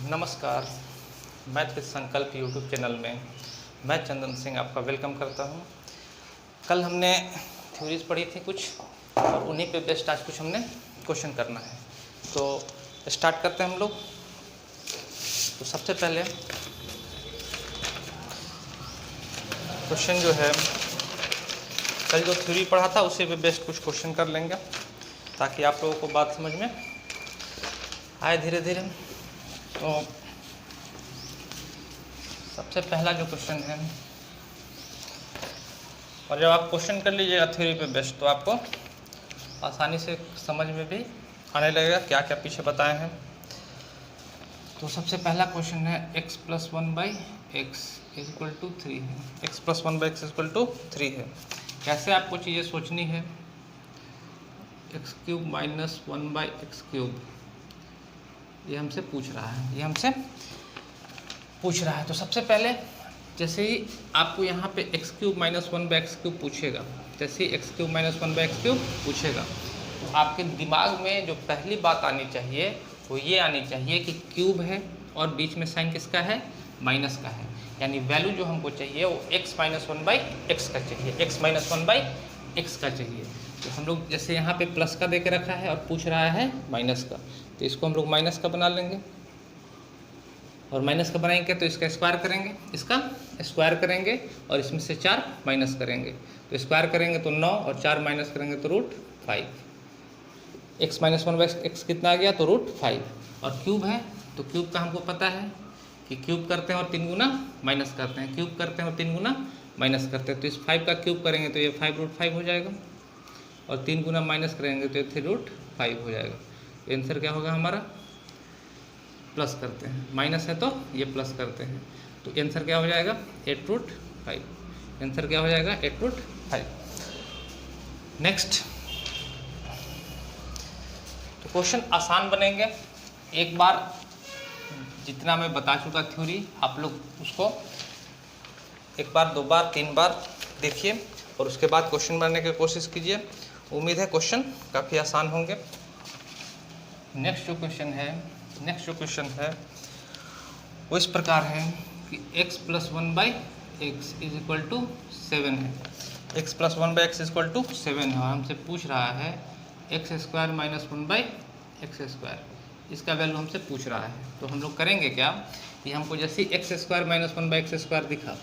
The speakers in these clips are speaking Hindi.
नमस्कार, मैथ विद संकल्प यूट्यूब चैनल में मैं चंदन सिंह आपका वेलकम करता हूं। कल हमने थ्योरीज पढ़ी थी कुछ और उन्हीं पे बेस्ड आज कुछ हमने क्वेश्चन करना है। तो स्टार्ट करते हैं हम लोग। तो सबसे पहले क्वेश्चन जो है कल जो थ्योरी पढ़ा था उसी पे बेस्ड कुछ क्वेश्चन कर लेंगे ताकि आप लोगों को बात समझ में आए धीरे धीरे। तो सबसे पहला जो क्वेश्चन है, और जब आप क्वेश्चन कर लीजिएगा थ्योरी पे बेस्ड तो आपको आसानी से समझ में भी आने लगेगा क्या क्या पीछे बताए हैं। तो सबसे पहला क्वेश्चन है x + 1/x = 3 है। x + 1/x = 3 है। कैसे आपको चीज़ें सोचनी है। x³ - 1/x³ ये हमसे पूछ रहा है। तो सबसे पहले जैसे ही आपको यहाँ पे x³ - 1/x³ पूछेगा, जैसे ही x³ - 1/x³ पूछेगा तो आपके दिमाग में जो पहली बात आनी चाहिए वो ये आनी चाहिए कि क्यूब है और बीच में साइन किसका है, माइनस का है। यानी वैल्यू जो हमको चाहिए वो x - 1/x का चाहिए, x - 1/x का चाहिए। तो हम लोग जैसे यहाँ पे प्लस का दे के रखा है और पूछ रहा है माइनस का, तो इसको हम लोग माइनस का बना लेंगे। और माइनस का बनाएंगे तो इसका स्क्वायर करेंगे और इसमें से 4 माइनस करेंगे। तो स्क्वायर करेंगे तो 9 और 4 माइनस करेंगे तो √5। x - 1/x कितना आ गया, तो √5। और क्यूब है तो क्यूब का हमको पता है कि क्यूब करते हैं और 3 गुना माइनस करते हैं, क्यूब करते हैं और 3 गुना माइनस करते हैं। तो इस 5 का क्यूब करेंगे तो ये 5√5 हो जाएगा और 3 गुना माइनस करेंगे तो ये 3√5 हो जाएगा। तो आंसर क्या होगा हमारा, प्लस करते हैं, माइनस है तो ये प्लस करते हैं। तो आंसर क्या हो जाएगा, 8√5। आंसर क्या हो जाएगा, 8√5। नेक्स्ट, तो क्वेश्चन आसान बनेंगे। एक बार जितना मैं बता चुका थ्योरी आप लोग उसको एक बार, दो बार, 3 बार देखिए और उसके बाद क्वेश्चन बनाने की कोशिश कीजिए। उम्मीद है क्वेश्चन काफ़ी आसान होंगे। नेक्स्ट जो क्वेश्चन है वो इस प्रकार है कि x + 1/x = 7 है। x + 1/x = 7 है और हमसे पूछ रहा है x² - 1/x², इसका वैल्यू हमसे पूछ रहा है। तो हम लोग करेंगे क्या कि हमको जैसे x² - 1/x² दिखा,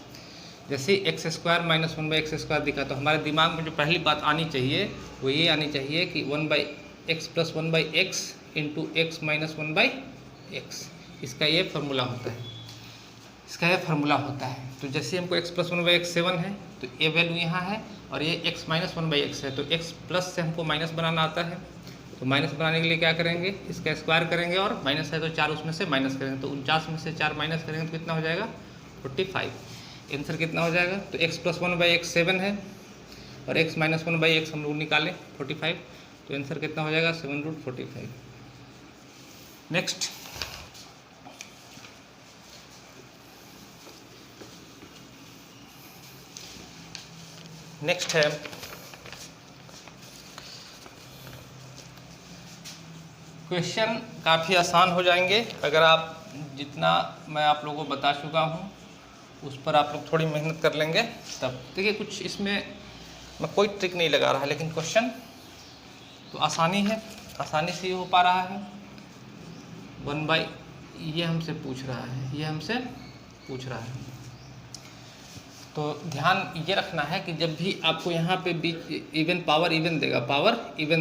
जैसे x² - 1/x² दिखा तो हमारे दिमाग में जो पहली बात आनी चाहिए वो ये आनी चाहिए कि 1/x + 1/x × x - 1/x, इसका ये फार्मूला होता है। तो जैसे हमको x + 1/x 7 है तो ये वैल्यू यहाँ है और ये x - 1/x है। तो x प्लस से हमको माइनस बनाना आता है। तो माइनस बनाने के लिए क्या करेंगे, इसका स्क्वायर करेंगे और माइनस है तो 4 उसमें से माइनस करेंगे। तो 49 में से 4 माइनस करेंगे तो कितना हो जाएगा, 45। आंसर कितना हो जाएगा, तो x + 1/x 7 है और x - 1/x हम लोग निकालें 45। तो आंसर कितना हो जाएगा, 7√45। नेक्स्ट, है क्वेश्चन काफ़ी आसान हो जाएंगे अगर आप जितना मैं आप लोगों को बता चुका हूँ उस पर आप लोग थोड़ी मेहनत कर लेंगे तब। देखिए कुछ इसमें मैं कोई ट्रिक नहीं लगा रहा, लेकिन क्वेश्चन तो आसानी से हो पा रहा है। 1/, ये हमसे पूछ रहा है। तो ध्यान ये रखना है कि जब भी आपको यहाँ पे बीच पावर इवन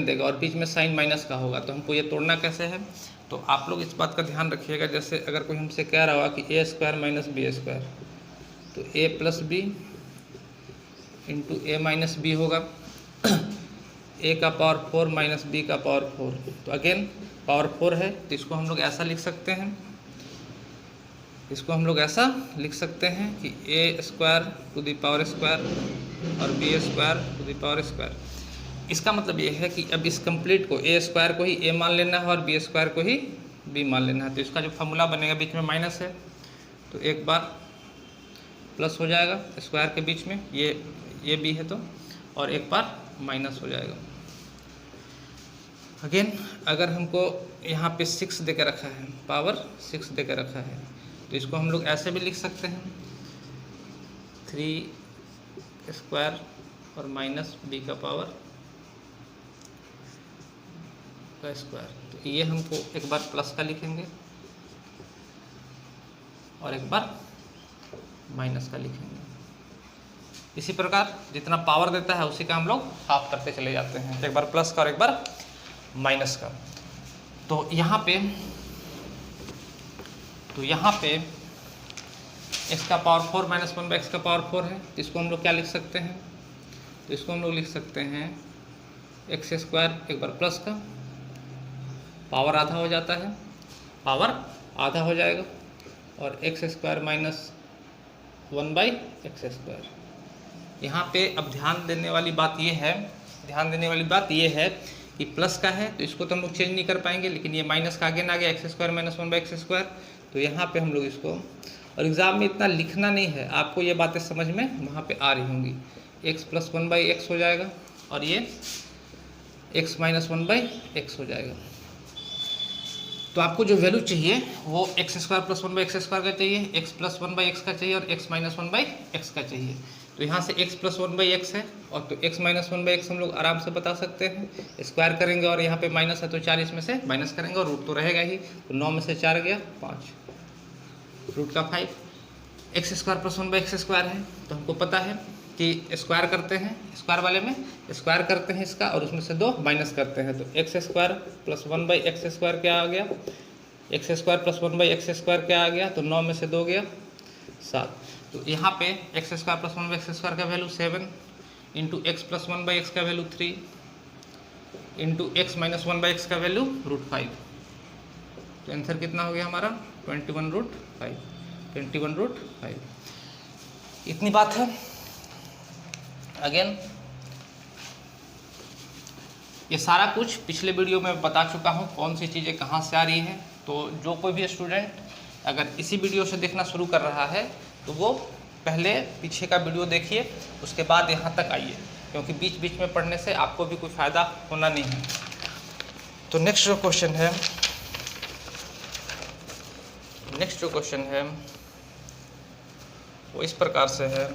देगा और बीच में साइन माइनस का होगा तो हमको ये तोड़ना कैसे है। तो आप लोग इस बात का ध्यान रखिएगा, जैसे अगर कोई हमसे कह रहा होगा कि a² - b², तो a + b × a - b होगा। a का पावर 4 - b का पावर 4, तो अगेन पावर 4 है तो इसको हम लोग ऐसा लिख सकते हैं, कि a² और b² इसका मतलब ये है कि अब इस कंप्लीट को a² को ही a मान लेना है और b² को ही b मान लेना है। तो इसका जो फार्मूला बनेगा, बीच में माइनस है तो एक बार प्लस हो जाएगा स्क्वायर के बीच में, ये b है तो, और एक बार माइनस हो जाएगा। अगेन अगर हमको यहाँ पे 6 दे के रखा है, पावर 6 दे के रखा है, तो इसको हम लोग ऐसे भी लिख सकते हैं 3 स्क्वायर और माइनस b का पावर का स्क्वायर। तो ये हमको एक बार प्लस का लिखेंगे और एक बार माइनस का लिखेंगे। इसी प्रकार जितना पावर देता है उसी का हम लोग हाफ करते चले जाते हैं, एक बार प्लस का और एक बार माइनस का। तो यहाँ पे x का पावर 4 माइनस 1 बाई एक्स का पावर 4 है, तो इसको हम लोग क्या लिख सकते हैं, तो इसको हम लोग लिख सकते हैं एक्स स्क्वायर एक बार प्लस का, पावर आधा हो जाता है, पावर आधा हो जाएगा, और x square minus 1 by x square. यहाँ पे अब ध्यान देने वाली बात ये है कि प्लस का है तो इसको तो हम लोग चेंज नहीं कर पाएंगे, लेकिन ये माइनस का अगेन आ गया x square minus 1 by x square. तो यहाँ पे हम लोग इसको, और एग्ज़ाम में इतना लिखना नहीं है, आपको ये बातें समझ में वहाँ पे आ रही होंगी, एक्स प्लस 1 बाई एक्स हो जाएगा और ये एक्स माइनस 1 बाई एक्स हो जाएगा। तो आपको जो वैल्यू चाहिए वो x square plus 1 by x square का चाहिए, एक्स प्लस 1 बाई एक्स का चाहिए और एक्स माइनस 1 बाई एक्स का चाहिए। तो यहाँ से x प्लस 1 बाई एक्स है, और तो x माइनस 1 बाई एक्स हम लोग आराम से बता सकते हैं, स्क्वायर करेंगे और यहाँ पे माइनस है तो 4 इसमें से माइनस करेंगे और रूट तो रहेगा ही, तो 9 में से 4 गया 5, रूट का 5। X square plus 1 by x square है, तो हमको पता है कि स्क्वायर करते हैं, स्क्वायर वाले में स्क्वायर करते हैं इसका और उसमें से 2 माइनस करते हैं, तो x square plus 1 by x square क्या आ गया, x square plus 1 by x square क्या आ गया, तो 9 में से 2 गया 7। तो यहाँ पे x square plus 1 by x square का value 7 into x plus 1 by x का value 3 into x minus 1 by x का वैल्यू रूट 5। तो आंसर कितना हो गया हमारा 21 रूट 5, 21 रूट 5। इतनी बात है। अगेन ये सारा कुछ पिछले वीडियो में बता चुका हूँ कौन सी चीज़ें कहाँ से आ रही हैं। तो जो कोई भी स्टूडेंट अगर इसी वीडियो से देखना शुरू कर रहा है तो वो पहले पीछे का वीडियो देखिए, उसके बाद यहाँ तक आइए, क्योंकि बीच बीच में पढ़ने से आपको भी कोई फ़ायदा होना नहीं है। तो नेक्स्ट जो क्वेश्चन है वो इस प्रकार से है,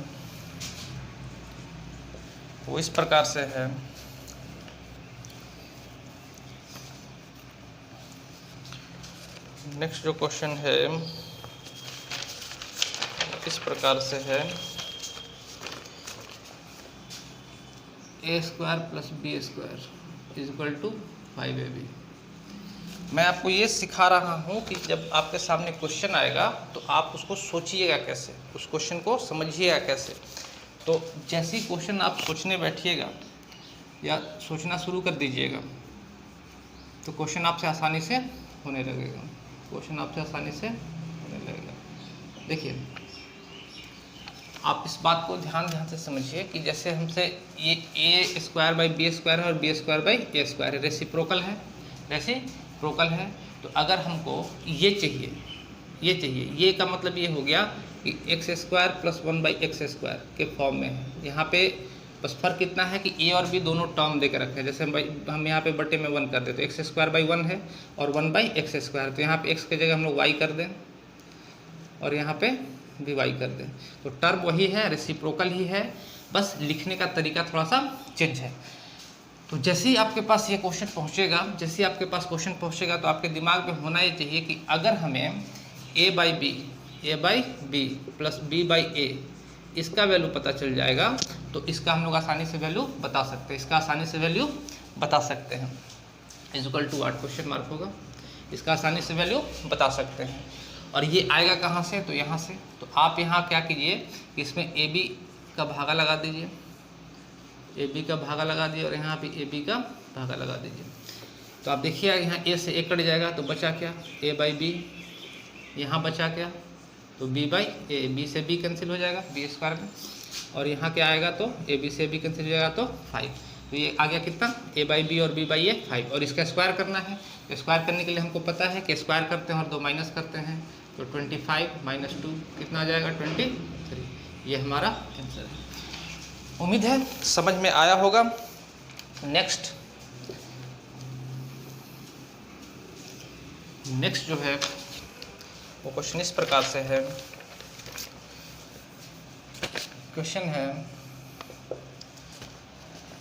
नेक्स्ट जो क्वेश्चन है इस प्रकार से है, a square plus b square is equal to 5ab। मैं आपको ये सिखा रहा हूँ कि जब आपके सामने क्वेश्चन आएगा तो आप उसको सोचिएगा कैसे, उस क्वेश्चन को समझिएगा कैसे। तो जैसे ही क्वेश्चन आप सोचने बैठिएगा या सोचना शुरू कर दीजिएगा तो क्वेश्चन आपसे आसानी से होने लगेगा, देखिए आप इस बात को ध्यान से समझिए कि जैसे हमसे ये ए स्क्वायर बाई बी स्क्वायर है और B square by A square है, रेसिप्रोकल है। तो अगर हमको ये चाहिए, ये का मतलब ये हो गया कि x square plus 1 by x square के फॉर्म में है। यहाँ पे बस फर्क इतना है कि ए और बी दोनों टर्म दे के रखे हैं। जैसे हम यहाँ पे बटे में 1 कर दें तो एक्स स्क्वायर बाई 1 है और 1 बाई एक्स स्क्वायर, तो यहाँ पे एक्स की जगह हम लोग वाई कर दें और यहाँ पे भी वाई कर दें। तो टर्म वही है, रेसिप्रोकल ही है, बस लिखने का तरीका थोड़ा सा चेंज है। तो जैसे ही आपके पास ये क्वेश्चन पहुँचेगा तो आपके दिमाग में होना ये चाहिए कि अगर हमें a by b plus b by a इसका वैल्यू पता चल जाएगा तो इसका हम लोग आसानी से वैल्यू बता सकते हैं, is equal to what question mark होगा, इसका आसानी से वैल्यू बता सकते हैं। और ये आएगा कहाँ से, तो यहाँ से। तो आप यहाँ क्या कीजिए कि इसमें ए बी का भागा लगा दीजिए, और यहाँ पे ए बी का भागा लगा दीजिए। तो आप देखिए यहाँ ए से ए कट जाएगा तो बचा क्या, ए बाई बी, यहाँ बचा क्या, तो बी बाई ए, बी से बी कैंसिल हो जाएगा बी स्क्वायर में, और यहाँ क्या आएगा तो ए बी से बी कैंसिल हो जाएगा तो 5। तो ये आ गया कितना, ए बाई बी और बी बाई ए 5, और इसका स्क्वायर करना है। स्क्वायर करने के लिए हमको पता है कि स्क्वायर करते हैं और 2 माइनस करते हैं, तो 25 माइनस 2 कितना आ जाएगा 23। ये हमारा आंसर है। उम्मीद है समझ में आया होगा। नेक्स्ट नेक्स्ट जो है वो क्वेश्चन इस प्रकार से है। क्वेश्चन है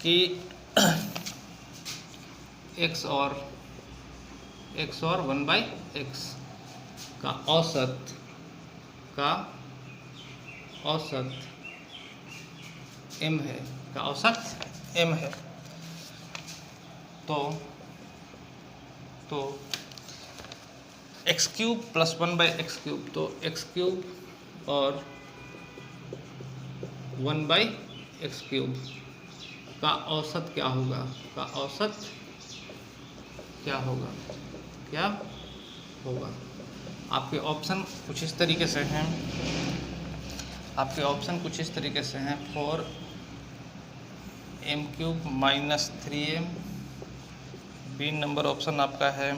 कि x और 1/x का औसत m है, का औसत m है। तो x³ + 1/x³, तो x³ और 1/x³ का औसत क्या होगा? का औसत क्या होगा? आपके ऑप्शन कुछ इस तरीके से हैं। Four m³ - 3m। B number option आपका है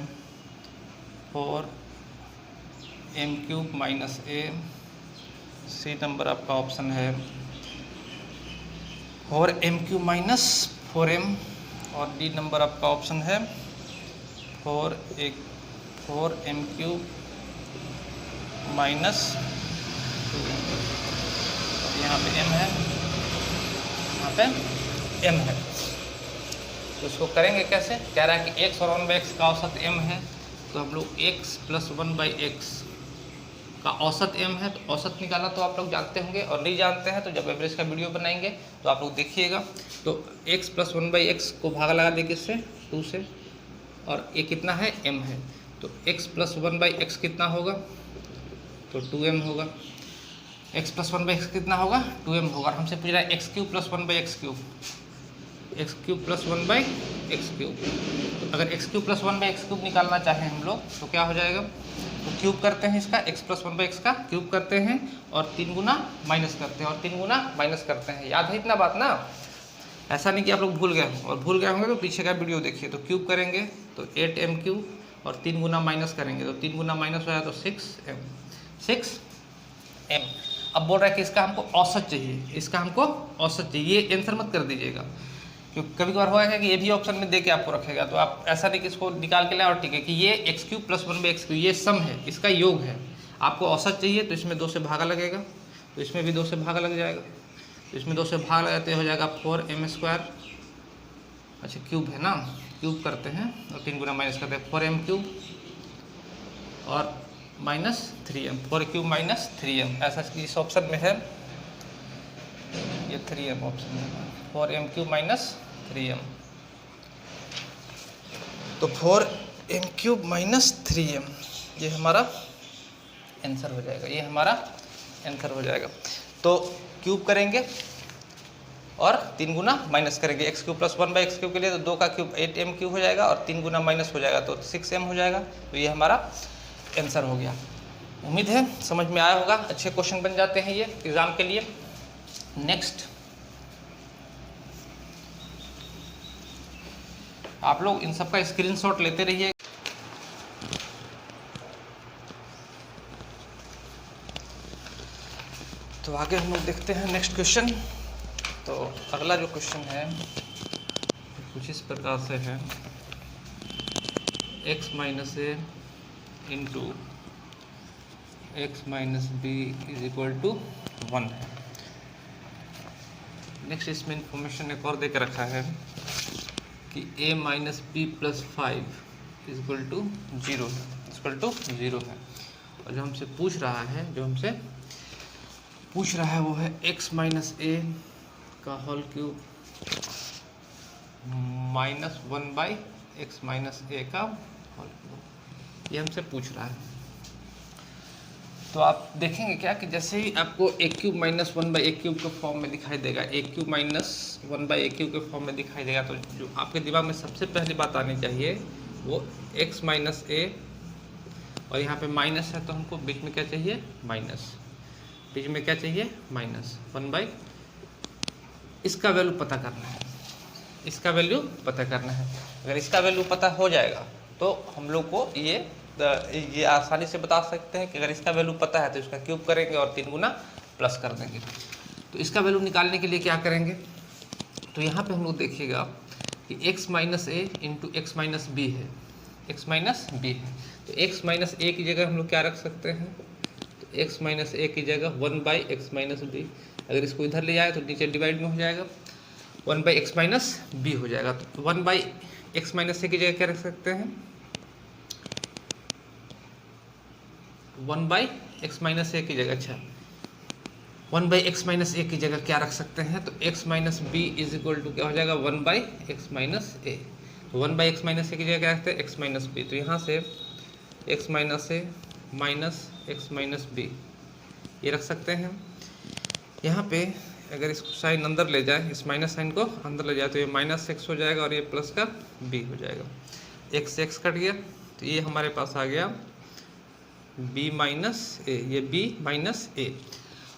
4m³ - a। सी नंबर आपका ऑप्शन है 4m³ - 4m। और डी नंबर आपका ऑप्शन है 4m³ - 2m। यहाँ पे m है, यहाँ पे m है। तो इसको करेंगे कैसे? कह रहा है कि x और 1/x का औसत m है, तो हम लोग x + 1/x का औसत m है, तो औसत निकालना तो आप लोग जानते होंगे, और नहीं जानते हैं तो जब एवरेज का वीडियो बनाएंगे तो आप लोग देखिएगा। तो x + 1/x को भागा लगा देंगे इससे 2 से, और ये कितना है? m है। तो x + 1/x कितना होगा? तो 2m होगा। x + 1/x कितना होगा? 2m होगा। और हमसे पूछ रहा है x³ + 1/x³, x³ + 1/x³। तो अगर x³ + 1/x³ निकालना चाहें हम लोग तो क्या हो जाएगा? तो क्यूब करते हैं इसका, x + 1/x का क्यूब करते हैं और 3 गुना माइनस करते हैं, और 3 गुना माइनस करते हैं। याद है इतना बात ना? ऐसा नहीं कि आप लोग भूल गए हों, और भूल गए होंगे तो पीछे का वीडियो देखिए। तो क्यूब करेंगे तो 8m³ और 3 गुना माइनस करेंगे तो 3 गुना माइनस हो जाए तो 6m। अब बोल रहा है कि इसका हमको औसत चाहिए, ये आंसर मत कर दीजिएगा, क्योंकि कभी कभार होगा कि ये भी ऑप्शन में दे के आपको रखेगा, तो आप ऐसा नहीं कि इसको निकाल के लाए और ठीक है कि ये x³ + 1/x³ ये सम है, इसका योग है। आपको औसत चाहिए तो इसमें 2 से भागा लगेगा, तो इसमें भी 2 से भागा लग जाएगा, तो इसमें 2 से भाग लगाते हो जाएगा 4m²। अच्छा क्यूब है ना, क्यूब करते हैं और 3 गुना माइनस करते हैं 4m³ और -3m, 4³ - 3m। ऐसा इस ऑप्शन में है, ये 3m ऑप्शन है, 4m³ - 3m। तो 4m³ - 3m ये हमारा आंसर हो जाएगा। तो क्यूब करेंगे और 3 गुना माइनस करेंगे। x³ + 1/x³ के लिए तो 2 का क्यूब 8m³ हो जाएगा, और 3 गुना माइनस हो जाएगा तो 6m हो जाएगा। तो ये हमारा आंसर हो गया। उम्मीद है समझ में आया होगा। अच्छे क्वेश्चन बन जाते हैं ये एग्जाम के लिए। नेक्स्ट आप लोग इन सब का स्क्रीनशॉट लेते रहिए। तो आगे हम लोग देखते हैं नेक्स्ट क्वेश्चन। तो अगला जो क्वेश्चन है कुछ इस प्रकार से है, x - a × x - b = 1 है। नेक्स्ट इसमें इंफॉर्मेशन एक और दे के रखा है कि a - b + 5 = 0 है। और जो हमसे पूछ रहा है वो है x - a का होल क्यूब -1/x - a का होल क्यूब, ये हमसे पूछ रहा है। तो आप देखेंगे क्या कि जैसे ही आपको a³ - 1/a³ के फॉर्म में दिखाई देगा, a³ - 1/a³ के फॉर्म में दिखाई देगा, तो जो आपके दिमाग में सबसे पहली बात आनी चाहिए वो x - a, और यहाँ पे माइनस है तो हमको बीच में क्या चाहिए? माइनस। 1/, इसका वैल्यू पता करना है। अगर इसका वैल्यू पता हो जाएगा तो हम लोग को ये आसानी से बता सकते हैं कि अगर इसका वैल्यू पता है तो इसका क्यूब करेंगे और 3 गुना प्लस कर देंगे। तो इसका वैल्यू निकालने के लिए क्या करेंगे? तो यहाँ पे हम लोग देखिएगा कि x - a × x - b है, तो x माइनस ए की जगह हम लोग क्या रख सकते हैं, तो x माइनस ए की जगह 1/x माइनस बी, अगर इसको इधर ले जाए तो नीचे डिवाइड में हो जाएगा 1/x माइनस बी हो जाएगा। तो 1/x माइनस ए की जगह क्या रख सकते हैं, 1/x माइनस ए की जगह, अच्छा 1/x माइनस ए की जगह क्या रख सकते हैं, तो x minus B is equal to क्या हो जाएगा 1/x माइनस ए। तो 1/x माइनस ए की जगह क्या रखते हैं, x माइनस बी, तो यहाँ से x माइनस ए माइनस x माइनस बी ये रख सकते हैं। यहाँ पे अगर इसको साइन अंदर ले जाए, इस माइनस साइन को अंदर ले जाए तो ये माइनस x हो जाएगा और ये प्लस का b हो जाएगा, x से x कट गया तो ये हमारे पास आ गया b माइनस ए, ये b माइनस ए,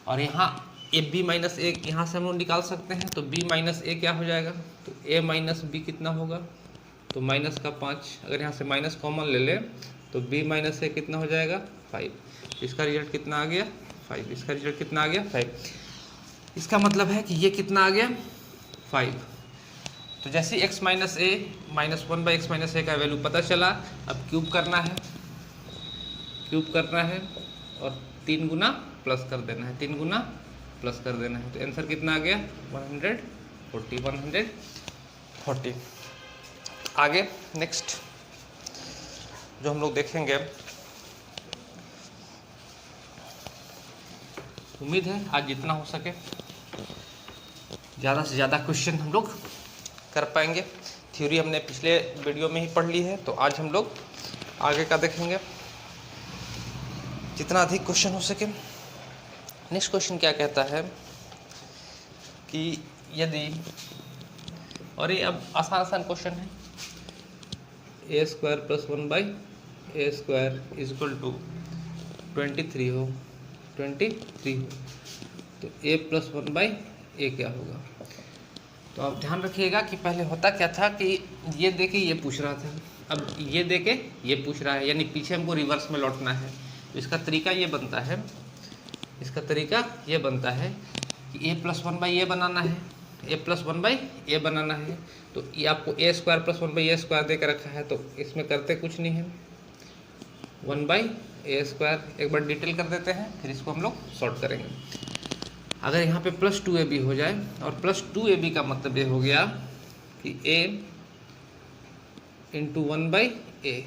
और यहाँ ए बी माइनस ए यहाँ से हम लोग निकाल सकते हैं, तो b माइनस ए क्या हो जाएगा, तो a माइनस बी कितना होगा, तो माइनस का 5, अगर यहाँ से माइनस कॉमन ले ले तो b माइनस ए कितना हो जाएगा 5, इसका रिजल्ट कितना आ गया 5, इसका रिजल्ट कितना आ गया 5। इसका मतलब है कि ये कितना आ गया 5। तो जैसे x माइनस ए माइनस 1/x माइनस ए का वैल्यू पता चला, अब क्यूब करना है, क्यूब करना है और 3 गुना प्लस कर देना है, 3 गुना प्लस कर देना है, तो आंसर कितना आ गया 140। आगे नेक्स्ट जो हम लोग देखेंगे, उम्मीद है आज जितना हो सके ज़्यादा से ज़्यादा क्वेश्चन हम लोग कर पाएंगे। थ्योरी हमने पिछले वीडियो में ही पढ़ ली है, तो आज हम लोग आगे का देखेंगे जितना अधिक क्वेश्चन हो सके। नेक्स्ट क्वेश्चन क्या कहता है कि यदि, और ये अब आसान क्वेश्चन है, a square plus 1/a square is equal to 23 हो, 23 हो, तो a प्लस 1/a क्या होगा। तो आप ध्यान रखिएगा कि पहले होता क्या था कि ये देके ये पूछ रहा था, अब ये देके ये पूछ रहा है, यानी पीछे हमको रिवर्स में लौटना है। तो इसका तरीका ये बनता है, इसका तरीका ये बनता है कि a प्लस 1/a बनाना है, a प्लस 1/a बनाना है, तो ये आपको a square plus 1/a square दे कर रखा है, तो इसमें करते कुछ नहीं है, 1/a स्क्वायर एक बार डिटेल कर देते हैं, फिर इसको हम लोग सॉल्व करेंगे। अगर यहाँ पे प्लस 2ab हो जाए, और प्लस 2ab का मतलब ये हो गया कि a इंटू 1/a,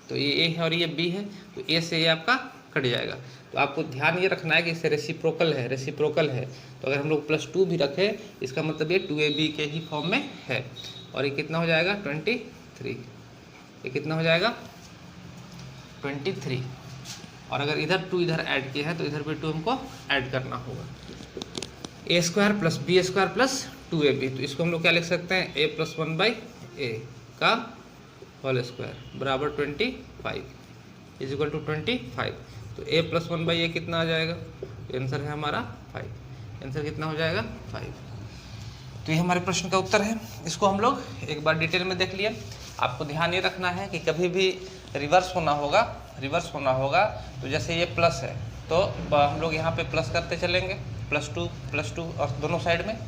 तो ये a है और ये b है, तो a से ये आपका कट जाएगा। तो आपको ध्यान ये रखना है कि इससे रेसिप्रोकल है, रेसिप्रोकल है, तो अगर हम लोग प्लस 2 भी रखें इसका मतलब ये 2ab के ही फॉर्म में है, और ये कितना हो जाएगा 23, ये कितना हो जाएगा 23, और अगर इधर 2 इधर ऐड किया है तो इधर भी 2 हमको ऐड करना होगा, a square plus b square plus 2ab, तो इसको हम लोग क्या लिख सकते हैं, a प्लस 1/a का होल स्क्वायर बराबर 25 इज इक्वल टू 25, तो a प्लस 1/a कितना आ जाएगा, तो आंसर है हमारा 5, आंसर कितना हो जाएगा 5। तो ये हमारे प्रश्न का उत्तर है। इसको हम लोग एक बार डिटेल में देख लिए। आपको ध्यान ये रखना है कि कभी भी रिवर्स होना होगा, रिवर्स होना होगा, तो जैसे ये प्लस है तो हम लोग यहाँ पे प्लस करते चलेंगे, प्लस टू और दोनों साइड में,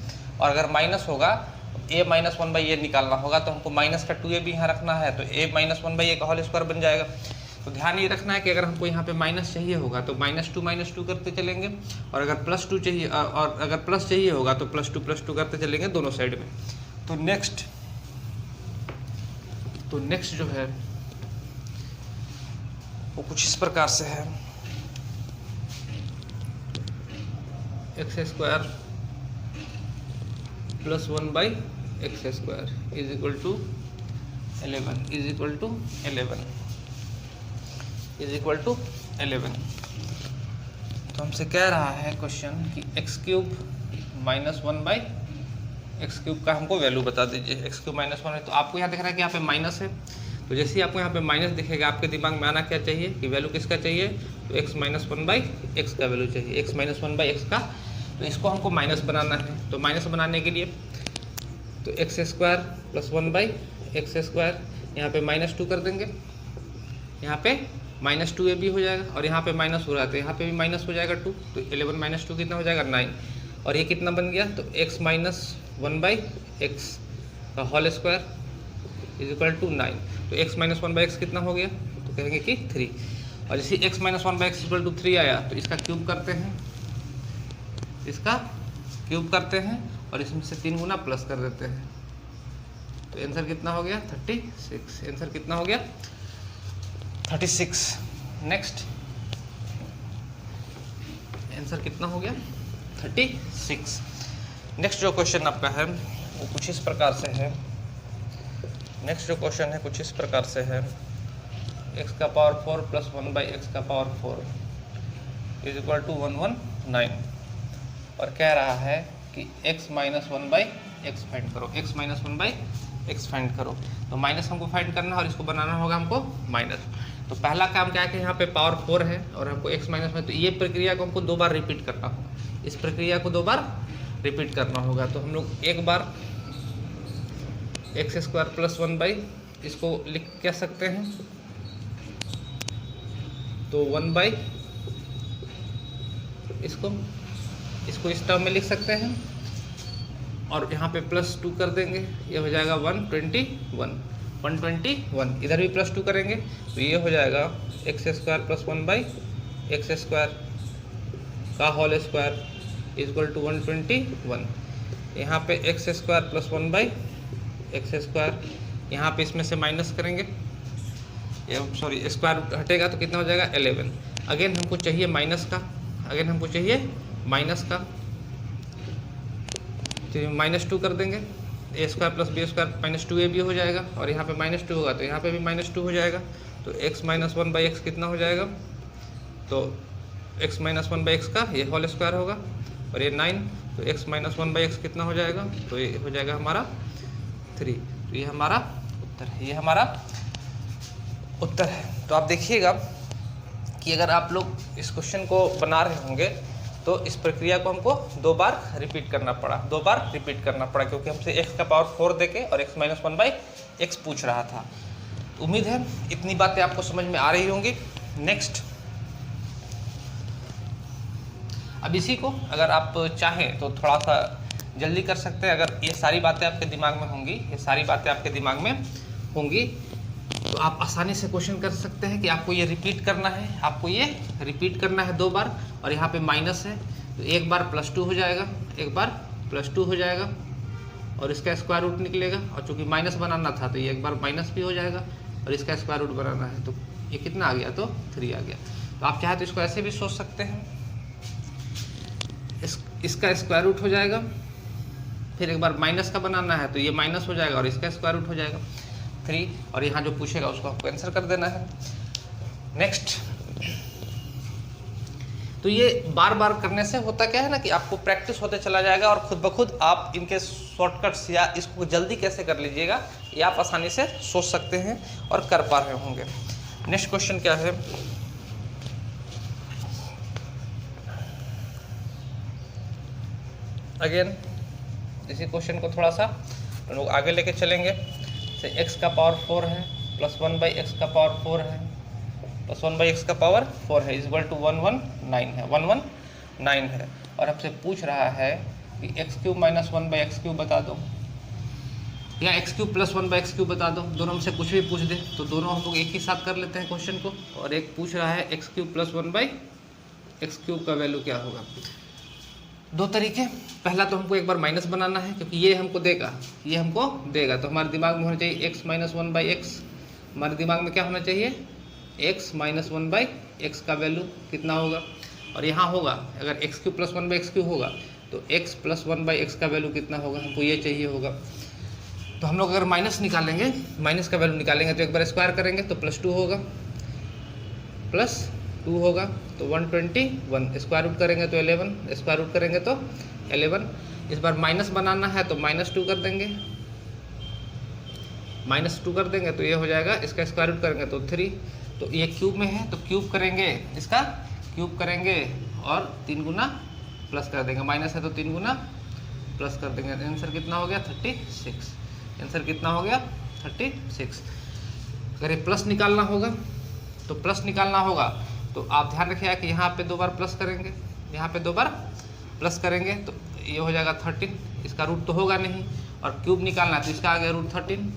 और अगर माइनस होगा a माइनस 1/a निकालना होगा, तो हमको माइनस का 2a भी यहाँ रखना है, तो a माइनस 1/a का होल स्क्वायर बन जाएगा। तो ध्यान ये रखना है कि अगर हमको यहाँ पे माइनस चाहिए होगा तो माइनस टू करते चलेंगे, और अगर प्लस 2 चाहिए और अगर प्लस चाहिए होगा तो प्लस टू करते चलेंगे दोनों साइड में। तो नेक्स्ट जो है वो कुछ इस प्रकार से है, X square plus 1/x square is equal to 11 is equal to 11। तो हमसे कह रहा है क्वेश्चन कि x³ माइनस 1/x³ का हमको वैल्यू बता दीजिए। x³ माइनस 1 है, तो आपको यहाँ दिख रहा है कि यहाँ पे माइनस है, तो जैसे ही आपको यहाँ पे माइनस दिखेगा आपके दिमाग में आना क्या चाहिए कि वैल्यू किसका चाहिए, तो x माइनस 1/x का वैल्यू चाहिए, x माइनस 1/x का। तो इसको हमको माइनस बनाना है, तो माइनस बनाने के लिए तो x square plus 1/x square, यहाँ पे माइनस 2 कर देंगे, यहाँ पे माइनस 2ab हो जाएगा, और यहाँ पे माइनस हो रहा है तो यहाँ पे भी माइनस हो जाएगा 2, तो 11 माइनस 2 कितना हो जाएगा 9, और ये कितना बन गया, तो x माइनस 1/x का whole square is equal to 9, तो x माइनस 1/x कितना हो गया, तो तो कहेंगे कि 3। और जैसे x minus 1/x equal to 3 आया तो इसका क्यूब करते हैं, इसका क्यूब करते हैं और इसमें से 3 गुना प्लस कर देते हैं। तो आंसर कितना हो गया 36। आंसर कितना हो गया 36। नेक्स्ट आंसर कितना हो गया 36। नेक्स्ट जो क्वेश्चन आपका है वो कुछ इस प्रकार से है। नेक्स्ट जो क्वेश्चन है कुछ इस प्रकार से है, x का पावर 4 प्लस 1/x का पावर 4 इज इक्वल टू 119 और कह रहा है कि x माइनस 1/x फाइंड करो, x माइनस 1/x फाइंड करो। तो माइनस हमको फाइंड करना है और इसको बनाना होगा हमको माइनस। तो पहला काम क्या है कि यहाँ पे पावर 4 है और हमको x माइनस में, तो ये प्रक्रिया को हमको 2 बार रिपीट करना होगा, इस प्रक्रिया को 2 बार रिपीट करना होगा। तो हम लोग एक बार x² प्लस 1/ इसको लिख क्या सकते हैं, तो 1/ इसको इस टर्म में लिख सकते हैं और यहाँ पे प्लस 2 कर देंगे, ये हो जाएगा 121। इधर भी प्लस 2 करेंगे तो ये हो जाएगा x² प्लस 1/x² का होल स्क्वायर इक्वल टू 121। यहाँ पे x² प्लस 1/x², यहाँ पे इसमें से माइनस करेंगे, सॉरी स्क्वायर हटेगा तो कितना हो जाएगा 11। अगेन हमको चाहिए माइनस का, अगेन हमको चाहिए माइनस का, तो -2 कर देंगे, a² प्लस b² -2ab हो जाएगा और यहाँ पे -2 होगा तो यहाँ पे भी -2 हो जाएगा। तो x माइनस 1/x कितना हो जाएगा, तो x माइनस 1/x का ये होल स्क्वायर होगा और ये 9, तो x माइनस 1/x कितना हो जाएगा, तो ये हो जाएगा हमारा 3। तो ये हमारा उत्तर है, ये हमारा उत्तर है। तो आप देखिएगा कि अगर आप लोग इस क्वेश्चन को बना रहे होंगे तो इस प्रक्रिया को हमको 2 बार रिपीट करना पड़ा, 2 बार रिपीट करना पड़ा क्योंकि हमसे x का पावर 4 देके और x माइनस 1/x पूछ रहा था। उम्मीद है इतनी बातें आपको समझ में आ रही होंगी। नेक्स्ट, अब इसी को अगर आप चाहें तो थोड़ा सा जल्दी कर सकते हैं। अगर ये सारी बातें आपके दिमाग में होंगी, ये सारी बातें आपके दिमाग में होंगी तो आप आसानी से क्वेश्चन कर सकते हैं कि आपको ये रिपीट करना है, आपको ये रिपीट करना है 2 बार और यहाँ पे माइनस है तो एक बार +2 हो जाएगा, एक बार +2 हो जाएगा और इसका स्क्वायर रूट निकलेगा और चूंकि माइनस बनाना था तो ये एक बार माइनस भी हो जाएगा और इसका स्क्वायर रूट बनाना है तो ये कितना आ गया, तो 3 आ गया। तो आप चाहे तो इसको ऐसे भी सोच सकते हैं, इसका स्क्वायर रूट हो जाएगा, फिर एक बार माइनस का बनाना है तो ये माइनस हो जाएगा और इसका स्क्वायर रूट हो जाएगा 3 और यहाँ जो पूछेगा उसको आपको आंसर कर देना है। नेक्स्ट, तो ये बार बार करने से होता क्या है ना कि आपको प्रैक्टिस होते चला जाएगा और खुद ब खुद आप इनके शॉर्टकट्स या इसको जल्दी कैसे कर लीजिएगा ये आप आसानी से सोच सकते हैं और कर पा रहे होंगे। नेक्स्ट क्वेश्चन क्या है, अगेन इसी क्वेश्चन को थोड़ा सा हम लोग आगे लेके चलेंगे। से x का पावर 4 है प्लस 1/x का पावर 4 है प्लस 1/x का पावर 4 है इक्वल टू 119 है, 119 है और हमसे पूछ रहा है कि x³ माइनस 1/x³ बता दो या x³ प्लस 1/x³ बता दो। दोनों में से कुछ भी पूछ दे तो दोनों हम लोग एक ही साथ कर लेते हैं क्वेश्चन को। और एक पूछ रहा है x³ प्लस 1/x³ का वैल्यू क्या होगा। 2 तरीके, पहला तो हमको एक बार माइनस बनाना है क्योंकि ये हमको देगा, ये हमको देगा तो हमारे दिमाग में होना चाहिए x माइनस 1/x, हमारे दिमाग में क्या होना चाहिए x माइनस 1/x का वैल्यू कितना होगा। और यहाँ होगा अगर x³ प्लस 1/x³ होगा तो x प्लस 1/x का वैल्यू कितना होगा, हमको ये चाहिए होगा। तो हम लोग अगर माइनस निकालेंगे, माइनस का वैल्यू निकालेंगे तो एक बार स्क्वायर करेंगे तो +2 होगा, +2 होगा तो 121, स्क्वायर रूट करेंगे तो 11, स्क्वायर रूट करेंगे तो 11। इस बार माइनस बनाना है तो -2 कर देंगे, -2 कर देंगे तो ये हो जाएगा, इसका स्क्वायर रूट करेंगे तो 3। तो ये क्यूब में है तो क्यूब करेंगे, इसका क्यूब करेंगे और 3 गुना प्लस कर देंगे, माइनस है तो 3 गुना प्लस कर देंगे। आंसर कितना हो गया 36। आंसर कितना हो गया 36। अगर ये प्लस निकालना होगा तो प्लस निकालना होगा तो आप ध्यान रखिएगा कि यहाँ पे 2 बार प्लस करेंगे, यहाँ पे 2 बार प्लस करेंगे तो ये हो जाएगा 13, इसका रूट तो होगा नहीं और क्यूब निकालना है तो इसका आ गया √13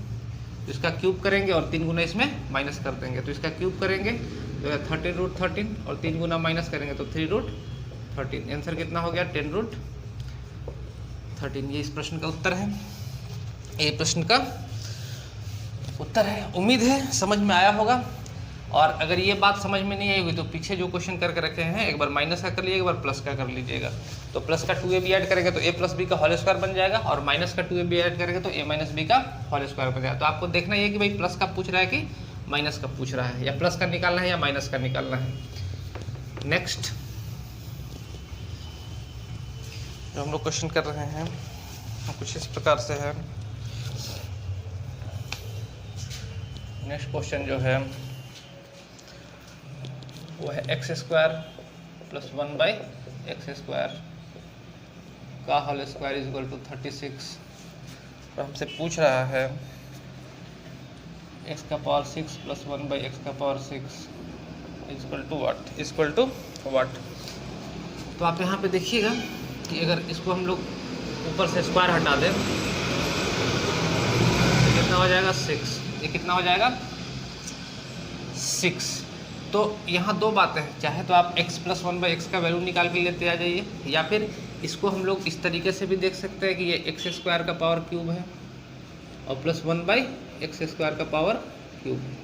तो इसका क्यूब करेंगे और 3 गुना इसमें माइनस कर देंगे, तो इसका क्यूब करेंगे तो 13√13 और 3 गुना माइनस करेंगे तो 3√13। आंसर कितना हो गया? 10√13। ये इस प्रश्न का उत्तर है, ये प्रश्न का उत्तर है। उम्मीद है समझ में आया होगा। और अगर ये बात समझ में नहीं आई होगी तो पीछे जो क्वेश्चन करके रखे हैं एक बार माइनस का कर लीजिएगा, एक बार प्लस का कर लीजिएगा। तो प्लस का 2ab ऐड करेंगे तो a प्लस बी का होल स्क्वायर बन जाएगा, और माइनस का 2ab ऐड करेंगे तो a माइनस बी का होल स्क्वायर बन जाएगा। तो आपको देखना ये कि भाई प्लस का पूछ रहा है कि माइनस का पूछ रहा है, या प्लस का निकालना है या माइनस का निकालना है। नेक्स्ट जो हम लोग क्वेश्चन कर रहे हैं कुछ इस प्रकार से है। नेक्स्ट क्वेश्चन जो है वो है एक्स स्क्वायर प्लस 1/x² का whole square is equal to 36। तो हमसे पूछ रहा है x⁻6 plus 1/x⁻6 equal to what. तो आप यहाँ पे देखिएगा कि अगर इसको हम लोग ऊपर से स्क्वायर हटा दें तो कितना हो जाएगा? 6। ये कितना हो जाएगा? 6। तो यहाँ दो बातें हैं, चाहे तो आप x प्लस 1/x का वैल्यू निकाल के लेते आ जाइए, या फिर इसको हम लोग इस तरीके से भी देख सकते हैं कि ये x² का पावर क्यूब है और प्लस 1/x² का पावर क्यूब है।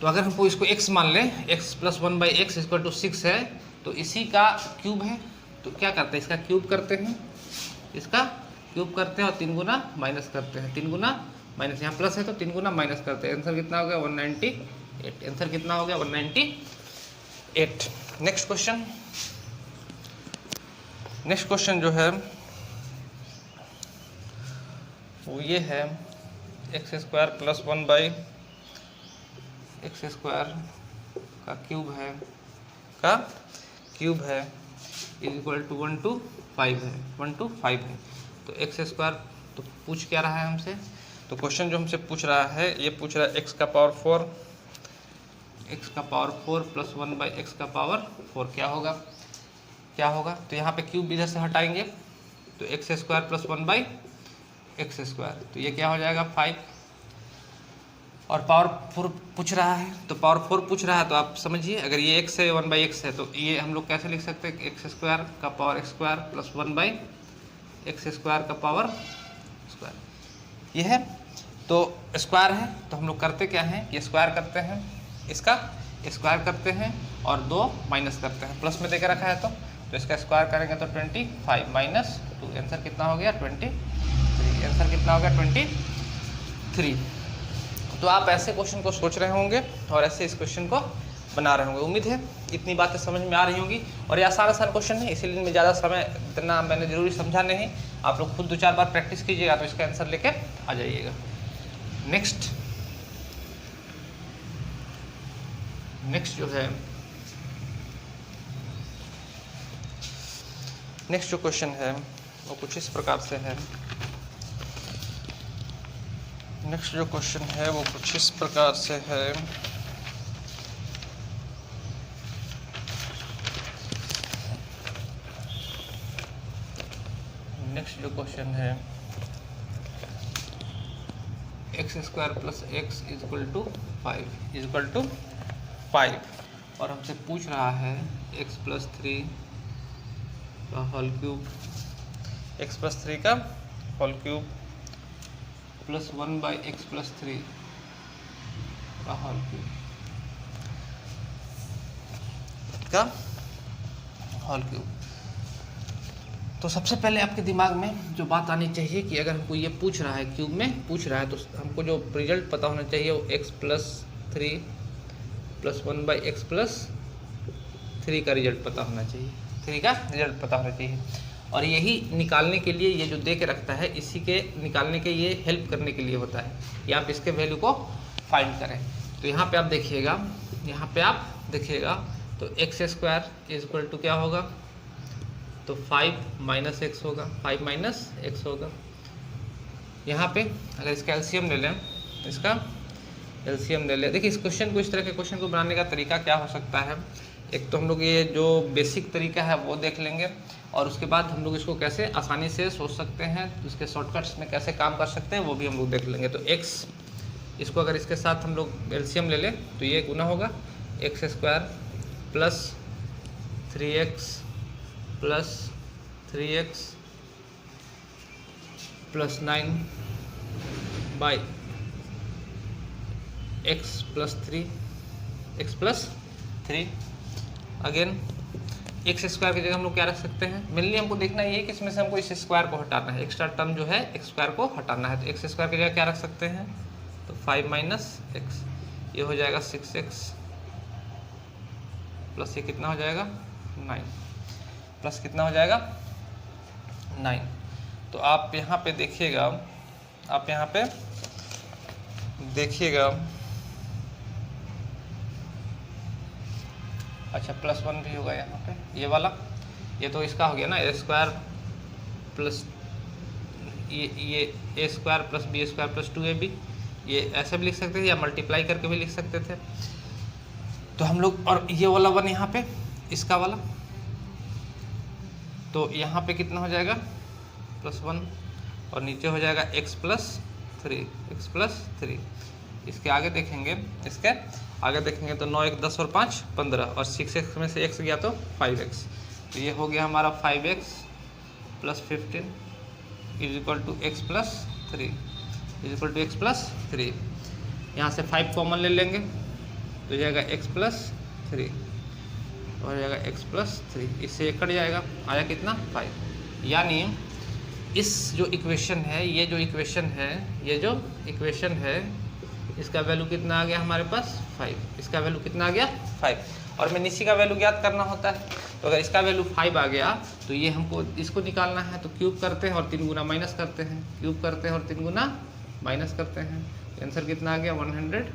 तो अगर हमको इसको x मान लें, x plus 1/x equal to 6 है, तो इसी का क्यूब है। तो क्या करते हैं? इसका क्यूब करते हैं, इसका क्यूब करते हैं और 3 गुना माइनस करते हैं। 3 गुना माइनस, यहाँ प्लस है तो 3 गुना माइनस करते हैं। आंसर कितना हो गया? 198। आंसर कितना हो गया? 198। नेक्स्ट क्वेश्चन जो है वो ये है x² प्लस 1/x² का क्यूब है इज इक्वल टू 1 to 5 है। 1 to 5 है। तो x² तो पूछ क्या रहा है हमसे? तो क्वेश्चन जो हमसे पूछ रहा है ये पूछ रहा है x⁻4 प्लस 1/x⁻4 क्या होगा? तो यहाँ पे क्यूब इधर से हटाएंगे तो x² प्लस 1/x², तो ये क्या हो जाएगा? 5। और पावर 4 पूछ रहा है, तो पावर 4 पूछ रहा है तो आप समझिए, अगर ये x है 1/x है तो ये हम लोग कैसे लिख सकते हैं? x² का पावर x² प्लस 1/x² का पावर स्क्वायर। ये है तो स्क्वायर है, तो हम लोग करते क्या हैं? ये स्क्वायर करते हैं, इसका स्क्वायर करते हैं और 2 माइनस करते हैं। प्लस में देकर रखा है तो इसका स्क्वायर करेंगे तो 25 माइनस 2। आंसर कितना हो गया? 23। आंसर कितना हो गया? 23। तो आप ऐसे क्वेश्चन को सोच रहे होंगे और ऐसे इस क्वेश्चन को बना रहे होंगे। उम्मीद है इतनी बातें समझ में आ रही होंगी। और ये आसान क्वेश्चन है, इसीलिए इनमें ज़्यादा समय इतना मैंने ज़रूरी समझा नहीं। आप लोग खुद 2-4 बार प्रैक्टिस कीजिएगा तो इसका आंसर लेके आ जाइएगा। नेक्स्ट जो क्वेश्चन है वो कुछ इस प्रकार से है। नेक्स्ट जो क्वेश्चन है वो कुछ इस प्रकार से है। नेक्स्ट जो क्वेश्चन है x² plus x equal to 5 और हमसे पूछ रहा है x प्लस 3 का होल क्यूब, x प्लस 3 का whole cube plus 1/x plus 3 का होल क्यूब का होल क्यूब। तो सबसे पहले आपके दिमाग में जो बात आनी चाहिए कि अगर हमको ये पूछ रहा है, क्यूब में पूछ रहा है, तो हमको जो रिजल्ट पता होना चाहिए वो x plus 3 plus 1/x plus 3 का रिजल्ट पता होना चाहिए। 3 का रिजल्ट पता होना चाहिए। और यही निकालने के लिए ये जो दे के रखता है, इसी के निकालने के ये हेल्प करने के लिए होता है कि आप इसके वैल्यू को फाइंड करें। तो यहाँ पे आप देखिएगा, तो x² इज इक्वल टू क्या होगा? तो 5 माइनस x होगा, 5 माइनस x होगा। यहाँ पे अगर इसका एलसीएम ले लें, देखिए इस क्वेश्चन को, इस तरह के क्वेश्चन को बनाने का तरीका क्या हो सकता है? एक तो हम लोग ये जो बेसिक तरीका है वो देख लेंगे, और उसके बाद हम लोग इसको कैसे आसानी से सोच सकते हैं, उसके शॉर्टकट्स में कैसे काम कर सकते हैं वो भी हम लोग देख लेंगे। तो x, इसको अगर इसके साथ हम लोग एलसीएम ले लें तो ये गुना होगा x square plus 3x plus 3x plus 9 by x plus 3 again x square की जगह हम लोग क्या रख सकते हैं, मेनली हमको देखना ये है कि इसमें से हमको इस स्क्वायर को हटाना है, एक्स्ट्रा टर्म जो है एक्स स्क्वायर को हटाना है। तो एक्स स्क्वायर की जगह क्या रख सकते हैं, तो 5 माइनस एक्स, ये हो जाएगा 6x प्लस ये कितना हो जाएगा 9, प्लस कितना हो जाएगा 9। तो आप यहाँ पे देखिएगा, अच्छा प्लस 1 भी होगा यहाँ पे, ये वाला, ये तो इसका हो गया ना, ए स्क्वायर प्लस ये ए square plus b square plus 2ab, ये ऐसे भी लिख सकते थे या मल्टीप्लाई करके भी लिख सकते थे। तो हम लोग, और ये वाला 1 यहाँ पे, इसका वाला, तो यहाँ पे कितना हो जाएगा प्लस 1, और नीचे हो जाएगा x प्लस 3। इसके आगे देखेंगे, तो 9 1 10 और 5 15, और 6x में से x गया तो 5x, तो ये हो गया हमारा 5x plus 15 is equal to x plus 3। यहाँ से 5 कॉमन ले लेंगे तो जाएगा x प्लस 3 और जाएगा x प्लस 3, इससे कट जाएगा, आया कितना 5। यानी इस जो इक्वेशन है, ये जो इक्वेशन है इसका वैल्यू कितना आ गया हमारे पास 5, इसका वैल्यू कितना आ गया 5, और मैं इसी का वैल्यू ज्ञात करना होता है। तो अगर इसका वैल्यू 5 आ गया तो ये हमको इसको निकालना है, तो क्यूब करते हैं और 3 गुना माइनस करते हैं, आंसर कितना आ गया 110,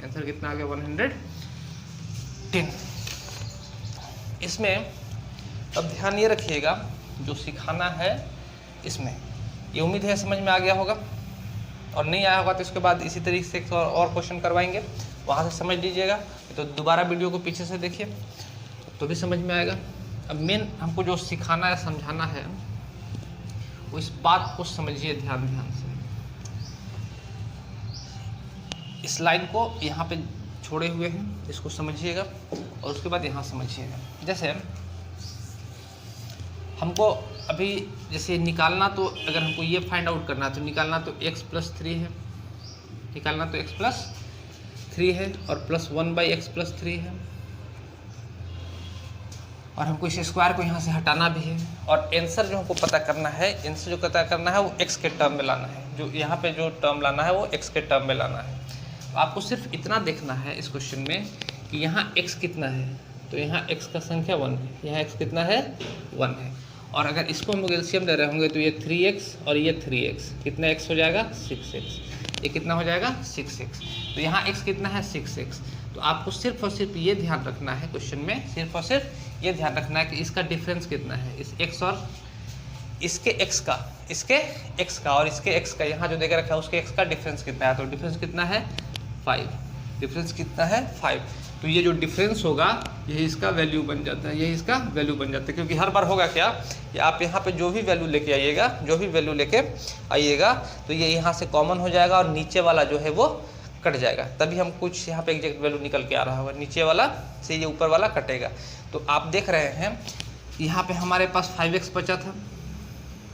आंसर कितना आ गया 110। इसमें अब ध्यान ये रखिएगा, जो सिखाना है इसमें, ये उम्मीद है समझ में आ गया होगा, और नहीं आया होगा तो इसके बाद इसी तरीके से और क्वेश्चन करवाएंगे, वहाँ से समझ लीजिएगा। तो दोबारा वीडियो को पीछे से देखिए तो भी समझ में आएगा। अब मेन हमको जो सिखाना है, समझाना है, वो इस बात को समझिए ध्यान से। इस लाइन को यहाँ पे छोड़े हुए हैं, इसको समझिएगा, और उसके बाद यहाँ समझिएगा। जैसे हमको अभी जैसे निकालना, तो अगर हमको ये फाइंड आउट करना है तो निकालना तो x प्लस 3 है, और प्लस 1/x प्लस 3 है, और हमको इस स्क्वायर को यहाँ से हटाना भी है, और आंसर जो हमको पता करना है, वो x के टर्म में लाना है, जो यहाँ पे जो टर्म लाना है वो x के टर्म में लाना है। तो आपको सिर्फ इतना देखना है इस क्वेश्चन में कि यहाँ x कितना है, तो यहाँ x का संख्या 1 है, यहाँ x कितना है 1 है, और अगर इसको हम लोग एलसीएम ले रहे होंगे तो ये 3x और ये 3x, कितना x हो जाएगा 6x, ये कितना हो जाएगा 6x, तो यहाँ x कितना है 6x। तो आपको सिर्फ और सिर्फ ये ध्यान रखना है क्वेश्चन में, सिर्फ और सिर्फ ये ध्यान रखना है कि इसका डिफरेंस कितना है, इस x और इसके x का, और इसके x का, यहाँ जो देकर रखा है उसके x का डिफरेंस कितना है, तो डिफरेंस कितना है 5, तो ये जो डिफरेंस होगा यही इसका वैल्यू बन जाता है, क्योंकि हर बार होगा क्या कि आप यहाँ पे जो भी वैल्यू लेके आइएगा तो ये यहाँ से कॉमन हो जाएगा, और नीचे वाला जो है वो कट जाएगा, तभी हम कुछ यहाँ पे एग्जैक्ट वैल्यू निकल के आ रहा होगा, नीचे वाला से ये ऊपर वाला कटेगा। तो आप देख रहे हैं यहाँ पे हमारे पास 5x बचा था,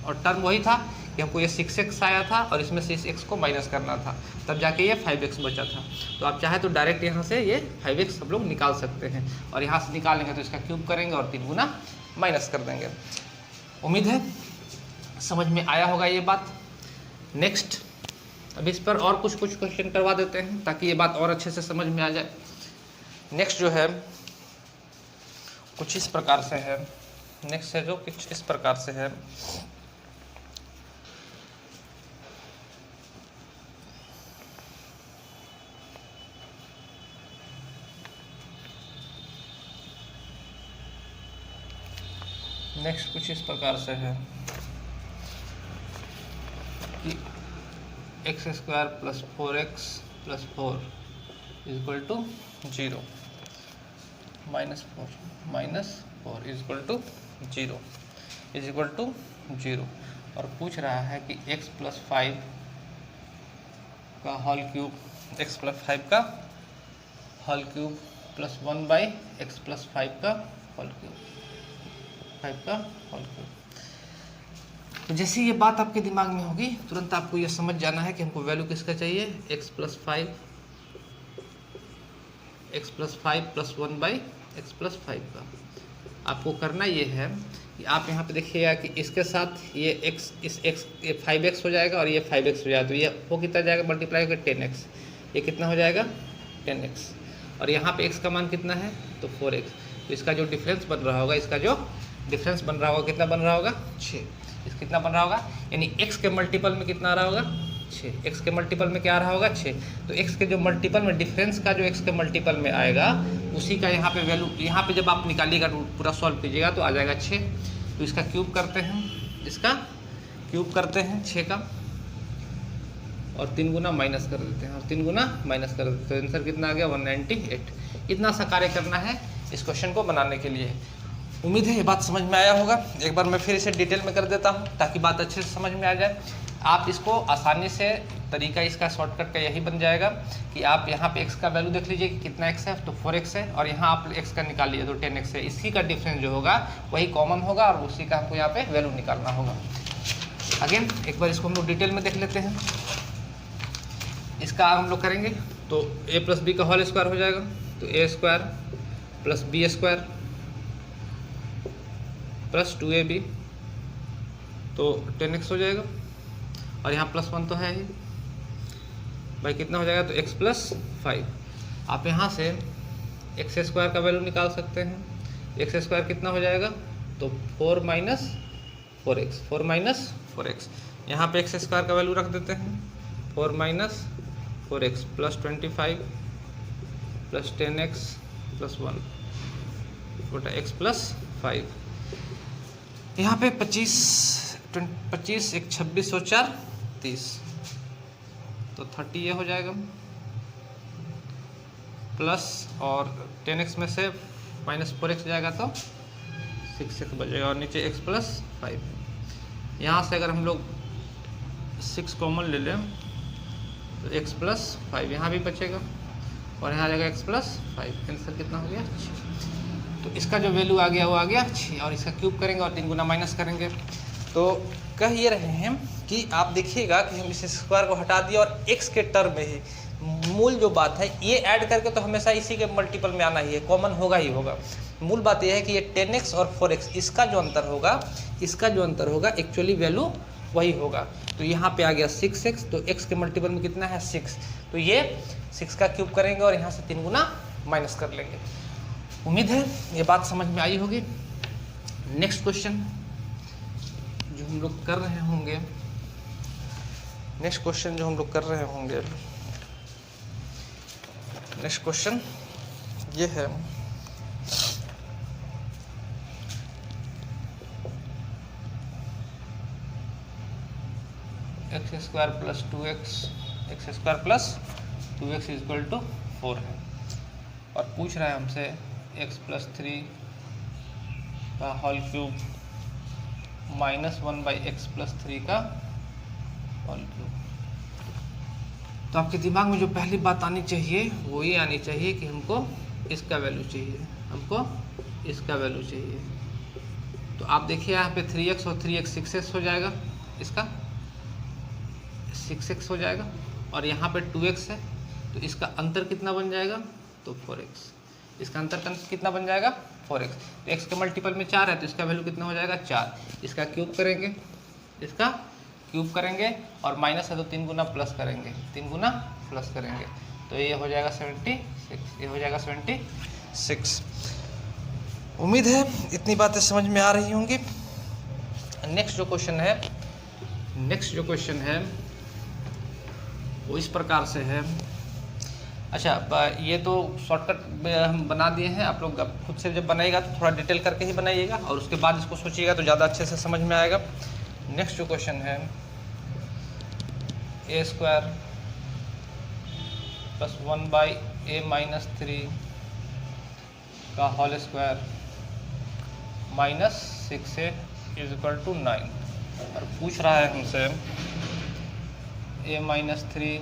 और टर्म वही था कि हमको ये 6x आया था और इसमें से इस x को माइनस करना था, तब जाके ये 5x बचा था। तो आप चाहे तो डायरेक्ट यहाँ से ये 5x हम लोग निकाल सकते हैं, और यहाँ से निकालेंगे तो इसका क्यूब करेंगे और 3 गुना माइनस कर देंगे। उम्मीद है समझ में आया होगा ये बात। नेक्स्ट, अब इस पर और कुछ क्वेश्चन करवा देते हैं ताकि ये बात और अच्छे से समझ में आ जाए। नेक्स्ट जो है कुछ इस प्रकार से है, कि x square plus 4x plus 4 is equal to 0। -4 is equal to 0 और पूछ रहा है कि x + 5 का होल क्यूब प्लस 1/x + 5 का होल क्यूब। तो जैसे ये बात आपके दिमाग में होगी तुरंत आपको ये समझ जाना है कि हमको वैल्यू किसका चाहिए, x + 5 प्लस 1/x + 5 का। आपको करना ये है कि आप यहाँ पे देखिएगा कि इसके साथ ये x ये 5x हो जाएगा और ये 5x हो जाएगा, तो ये वो कितना जाएगा मल्टीप्लाई होकर 10x, ये कितना हो जाएगा 10x, और यहाँ पे x का मान कितना है तो 4x। तो इसका जो डिफरेंस बन रहा होगा कितना बन रहा होगा 6। इस कितना बन रहा होगा, यानी x के मल्टीपल में कितना आ रहा होगा 6, x के मल्टीपल में क्या आ रहा होगा 6। तो x के जो मल्टीपल में डिफरेंस का जो x के मल्टीपल में आएगा उसी का यहाँ पे वैल्यू, यहाँ पे जब आप निकालिएगा पूरा सॉल्व कीजिएगा तो आ जाएगा 6। तो इसका क्यूब करते हैं 6 का और 3 गुना माइनस कर देते हैं तो आंसर कितना आ गया 198। इतना सा कार्य करना है इस क्वेश्चन को बनाने के लिए। उम्मीद है ये बात समझ में आया होगा। एक बार मैं फिर इसे डिटेल में कर देता हूँ ताकि बात अच्छे से समझ में आ जाए। आप इसको आसानी से, तरीका इसका शॉर्टकट का यही बन जाएगा कि आप यहाँ पे x का वैल्यू देख लीजिए कि कितना x है तो 4x है, और यहाँ आप x का निकालिए तो 10x है। इसी का डिफरेंस जो होगा वही कॉमन होगा और उसी का हमको यहाँ पे वैल्यू निकालना होगा। अगेन एक बार इसको हम लोग डिटेल में देख लेते हैं। इसका हम लोग करेंगे तो a + b का होल स्क्वायर हो जाएगा, तो a² + b² + 2ab तो 10x हो जाएगा, और यहाँ +1 तो है ही भाई, कितना हो जाएगा तो x + 5। आप यहाँ से x² का वैल्यू निकाल सकते हैं। x² कितना हो जाएगा तो 4 - 4x। यहाँ पे x² का वैल्यू रख देते हैं 4 - 4x + 25 + 10x + 1 बटा x + 5। यहाँ पे 25 1 26 और 4 30 तो 30 ये हो जाएगा, प्लस और 10x में से -4x जाएगा तो 6x बचेगा, और नीचे x + 5। यहाँ से अगर हम लोग 6 कॉमन ले लें तो x + 5 यहाँ भी बचेगा, और यहाँ जाएगा x + 5। आंसर कितना हो गया 6। तो इसका जो वैल्यू आ गया वो आ गया 6, और इसका क्यूब करेंगे और 3 गुना माइनस करेंगे। तो कह ये रहे हैं कि आप देखिएगा कि हम इस स्क्वायर को हटा दिए और x के टर्म में ही मूल जो बात है ये ऐड करके तो हमेशा इसी के मल्टीपल में आना ही है, कॉमन होगा ही होगा। मूल बात यह है कि ये 10x और 4x इसका जो अंतर होगा एक्चुअली वैल्यू वही होगा। तो यहाँ पे आ गया 6x, तो x के मल्टीपल में कितना है 6, तो ये 6 का क्यूब करेंगे और यहाँ से 3 गुना माइनस कर लेंगे। उम्मीद है ये बात समझ में आई होगी। नेक्स्ट क्वेश्चन जो हम लोग कर रहे होंगे, नेक्स्ट क्वेश्चन ये है x² + 2x = 4 है, और पूछ रहा है हमसे x + 3 का होल क्यूब -1/x + 3 का होल क्यूब। तो आपके दिमाग में जो पहली बात आनी चाहिए वो ये आनी चाहिए कि हमको इसका वैल्यू चाहिए। तो आप देखिए यहाँ पे 3x और 3x 6x हो जाएगा, इसका 6x हो जाएगा, और यहाँ पे 2x है तो इसका अंतर कितना बन जाएगा तो 4x। इसका अंतर कितना बन जाएगा 4x। तो x के मल्टीपल में 4 है तो इसका वैल्यू कितना हो जाएगा 4। इसका क्यूब करेंगे और माइनस है तो 3 गुना प्लस करेंगे तो ये हो जाएगा 76। उम्मीद है इतनी बातें समझ में आ रही होंगी। नेक्स्ट जो क्वेश्चन है वो इस प्रकार से है। अच्छा, ये तो शॉर्टकट में हम बना दिए हैं, आप लोग खुद से जब बनाइएगा तो थोड़ा डिटेल करके ही बनाइएगा और उसके बाद इसको सोचिएगा तो ज़्यादा अच्छे से समझ में आएगा। नेक्स्ट जो क्वेश्चन है a² + 1/a - 3 का whole square minus 6a is equal to 9। और पूछ रहा है हमसे a minus 3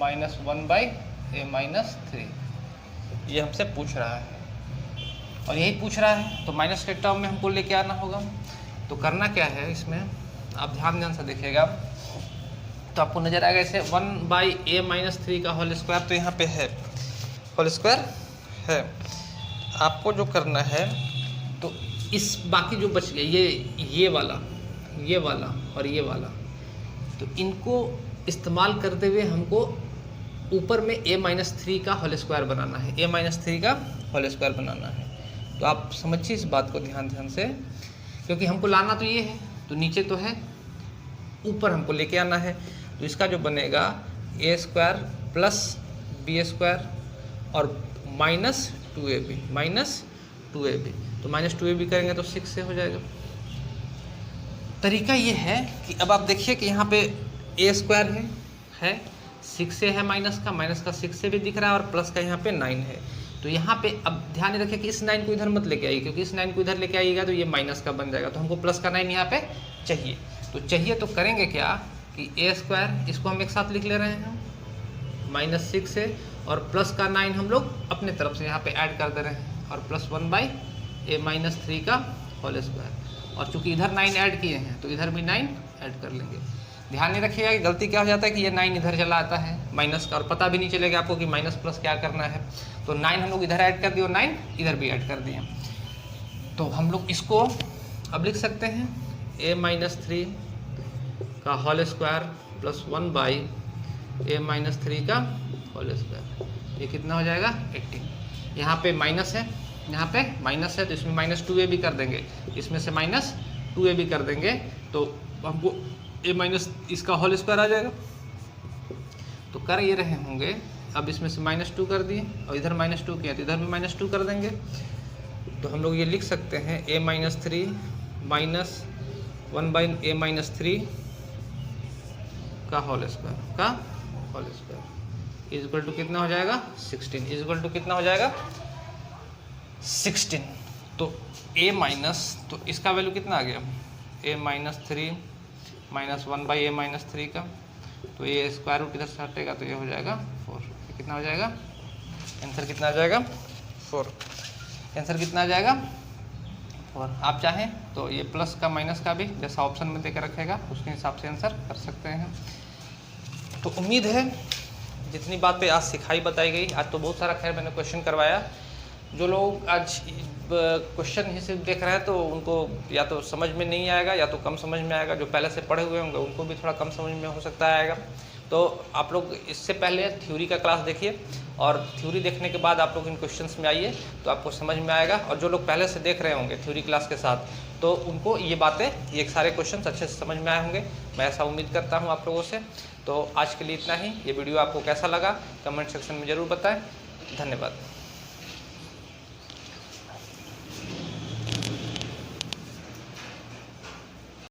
minus 1/a minus 3, ये हमसे पूछ रहा है और यही पूछ रहा है, तो माइनस के टर्म में हमको लेके आना होगा। तो करना क्या है इसमें, आप ध्यान से देखिएगा तो आपको नजर आएगा ऐसे 1/a माइनस 3 का होल स्क्वायर, तो यहाँ पे है होल स्क्वायर है। आपको जो करना है तो इस बाकी जो बच गया ये वाला और ये वाला, तो इनको इस्तेमाल करते हुए हमको ऊपर में a माइनस 3 का होल स्क्वायर बनाना है, a माइनस 3 का होल स्क्वायर बनाना है। तो आप समझिए इस बात को ध्यान से, क्योंकि हमको लाना तो ये है, तो नीचे तो है, ऊपर हमको लेके आना है। तो इसका जो बनेगा a square plus b square और माइनस 2ab, तो माइनस 2ab करेंगे तो 6 से हो जाएगा। तरीका ये है कि अब आप देखिए कि यहाँ पे a स्क्वायर है 6 से है माइनस का 6 से भी दिख रहा है और प्लस का यहाँ पे 9 है। तो यहाँ पे अब ध्यान रखिए कि इस 9 को इधर मत लेके आइए, क्योंकि इस 9 को इधर लेके आइएगा तो ये माइनस का बन जाएगा, तो हमको प्लस का 9 यहाँ पे चाहिए। तो करेंगे क्या कि a स्क्वायर इसको हम एक साथ लिख ले रहे हैं माइनस 6 से, और प्लस का 9 हम लोग अपने तरफ से यहाँ पे ऐड कर दे रहे हैं, और प्लस 1/a माइनस 3 का होल स्क्वायर। और चूंकि इधर 9 ऐड किए हैं तो इधर भी 9 ऐड कर लेंगे। ध्यान नहीं रखिएगा कि गलती क्या हो जाता है कि ये 9 इधर चला आता है माइनस का, और पता भी नहीं चलेगा आपको कि माइनस प्लस क्या करना है। तो 9 हम लोग इधर ऐड कर दिए और 9 इधर भी ऐड कर दिए। तो हम लोग इसको अब लिख सकते हैं a माइनस 3 का whole square plus 1/a minus 3 का होल स्क्वायर। ये कितना हो जाएगा 18। यहाँ पे माइनस है तो इसमें माइनस 2a भी कर देंगे, इसमें से माइनस 2a भी कर देंगे, तो हमको a माइनस इसका होल स्क्वायर आ जाएगा। तो कर ये रहे होंगे, अब इसमें से माइनस 2 कर दिए और इधर माइनस 2 किया तो इधर भी माइनस 2 कर देंगे। तो हम लोग ये लिख सकते हैं a minus 3 minus 1/a minus 3 का whole square is equal to कितना हो जाएगा 16, इज इक्वल टू कितना हो जाएगा 16। तो a माइनस, तो इसका वैल्यू कितना आ गया a minus 3 minus 1/a minus 3 का, तो ये स्क्वायर रूट इधर से हटेगा तो ये हो जाएगा 4। कितना हो जाएगा आंसर, कितना आ जाएगा 4, आंसर कितना आ जाएगा 4। आप चाहें तो ये प्लस का माइनस का भी जैसा ऑप्शन में देकर रखेगा उसके हिसाब से आंसर कर सकते हैं। तो उम्मीद है जितनी बातें आज सिखाई बताई गई, आज तो बहुत सारा खैर मैंने क्वेश्चन करवाया। जो लोग आज क्वेश्चन ही सिर्फ देख रहे हैं तो उनको या तो समझ में नहीं आएगा या तो कम समझ में आएगा, जो पहले से पढ़े हुए होंगे उनको भी थोड़ा कम समझ में हो सकता है आएगा। तो आप लोग इससे पहले थ्योरी का क्लास देखिए और थ्योरी देखने के बाद आप लोग इन क्वेश्चंस में आइए तो आपको समझ में आएगा। और जो लोग पहले से देख रहे होंगे थ्योरी क्लास के साथ तो उनको ये बातें, ये सारे क्वेश्चंस अच्छे से समझ में आए होंगे, मैं ऐसा उम्मीद करता हूँ आप लोगों से। तो आज के लिए इतना ही। ये वीडियो आपको कैसा लगा कमेंट सेक्शन में ज़रूर बताएं। धन्यवाद।